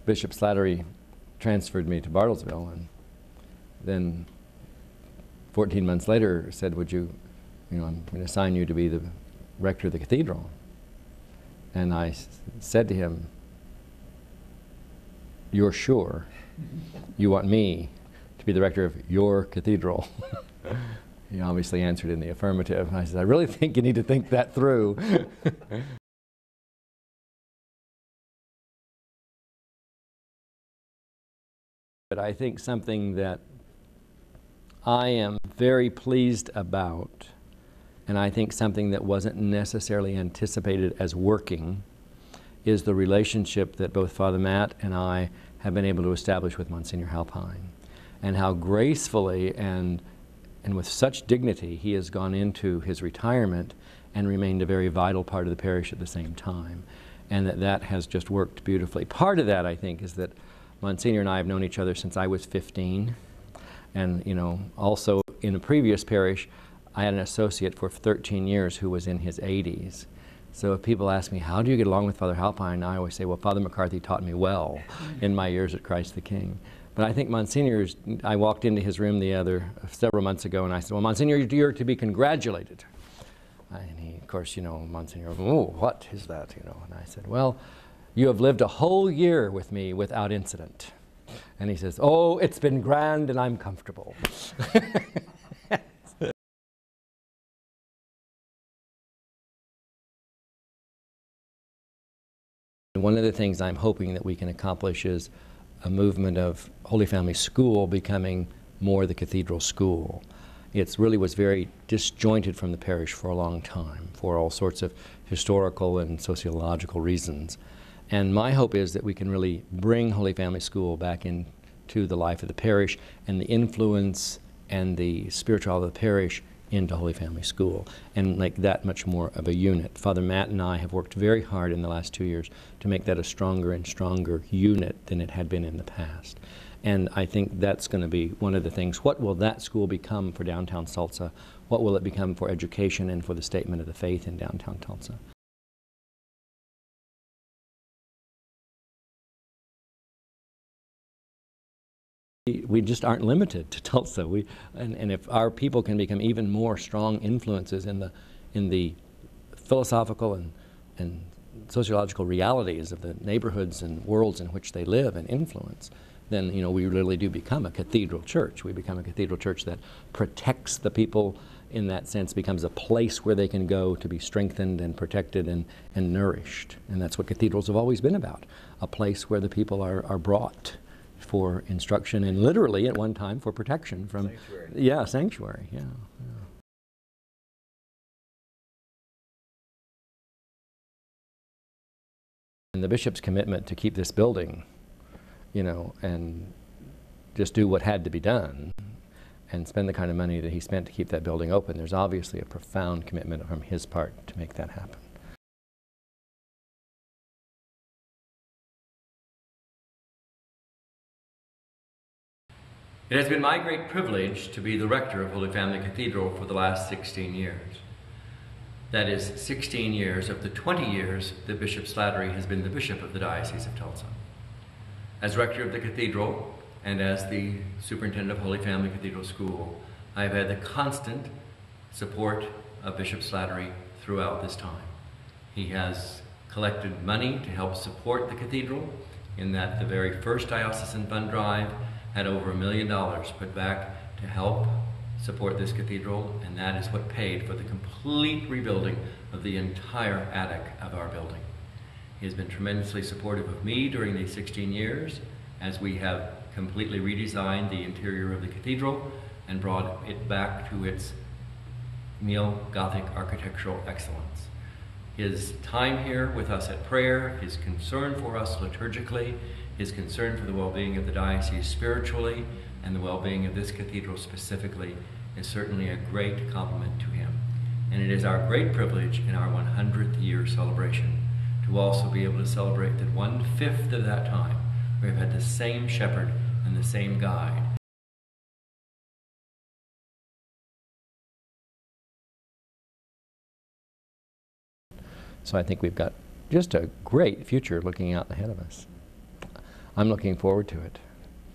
Bishop Slattery transferred me to Bartlesville, and then 14 months later said, would you, I'm going to assign you to be the rector of the cathedral. And I said to him, you're sure you want me to be the rector of your cathedral? He obviously answered in the affirmative. I said, I really think you need to think that through. But I think something that I am very pleased about, and I think something that wasn't necessarily anticipated as working, is the relationship that both Father Matt and I have been able to establish with Monsignor Halpine, and how gracefully and with such dignity he has gone into his retirement and remained a very vital part of the parish at the same time, and that has just worked beautifully. Part of that, I think, is that Monsignor and I have known each other since I was 15, and also in a previous parish I had an associate for 13 years who was in his 80s. So if people ask me, how do you get along with Father Halpine, I always say, well, Father McCarthy taught me well in my years at Christ the King. But I think Monsignor's, I walked into his room several months ago, and I said, well, Monsignor, you're to be congratulated. And he, of course, Monsignor, oh, what is that, And I said, well, you have lived a whole year with me without incident. And he says, oh, it's been grand and I'm comfortable. One of the things I'm hoping that we can accomplish is a movement of Holy Family School becoming more the cathedral school. It really was very disjointed from the parish for a long time for all sorts of historical and sociological reasons. And my hope is that we can really bring Holy Family School back into the life of the parish and the influence and the spirituality of the parish into Holy Family School and make that much more of a unit. Father Matt and I have worked very hard in the last 2 years to make that a stronger and stronger unit than it had been in the past. And I think that's going to be one of the things. What will that school become for downtown Tulsa? What will it become for education and for the statement of the faith in downtown Tulsa? We just aren't limited to Tulsa. And if our people can become even more strong influences in the philosophical and sociological realities of the neighborhoods and worlds in which they live and influence, then we really do become a cathedral church. We become a cathedral church that protects the people, in that sense, becomes a place where they can go to be strengthened and protected and nourished. And that's what cathedrals have always been about, a place where the people are brought for instruction and literally at one time for protection from sanctuary. Yeah, sanctuary. Yeah. And the bishop's commitment to keep this building, and just do what had to be done and spend the kind of money that he spent to keep that building open, there's obviously a profound commitment from his part to make that happen. It has been my great privilege to be the rector of Holy Family Cathedral for the last 16 years. That is 16 years of the 20 years that Bishop Slattery has been the bishop of the Diocese of Tulsa. As rector of the cathedral and as the superintendent of Holy Family Cathedral School, I have had the constant support of Bishop Slattery throughout this time. He has collected money to help support the cathedral, in that the very first diocesan fund drive had over $1 million put back to help support this cathedral, and that is what paid for the complete rebuilding of the entire attic of our building. He has been tremendously supportive of me during these 16 years as we have completely redesigned the interior of the cathedral and brought it back to its neo-Gothic architectural excellence. His time here with us at prayer, his concern for us liturgically, his concern for the well-being of the diocese spiritually, and the well-being of this cathedral specifically, is certainly a great compliment to him. And it is our great privilege in our 100th year celebration to also be able to celebrate that 1/5 of that time we have had the same shepherd and the same guide. So I think we've got just a great future looking out ahead of us. I'm looking forward to it.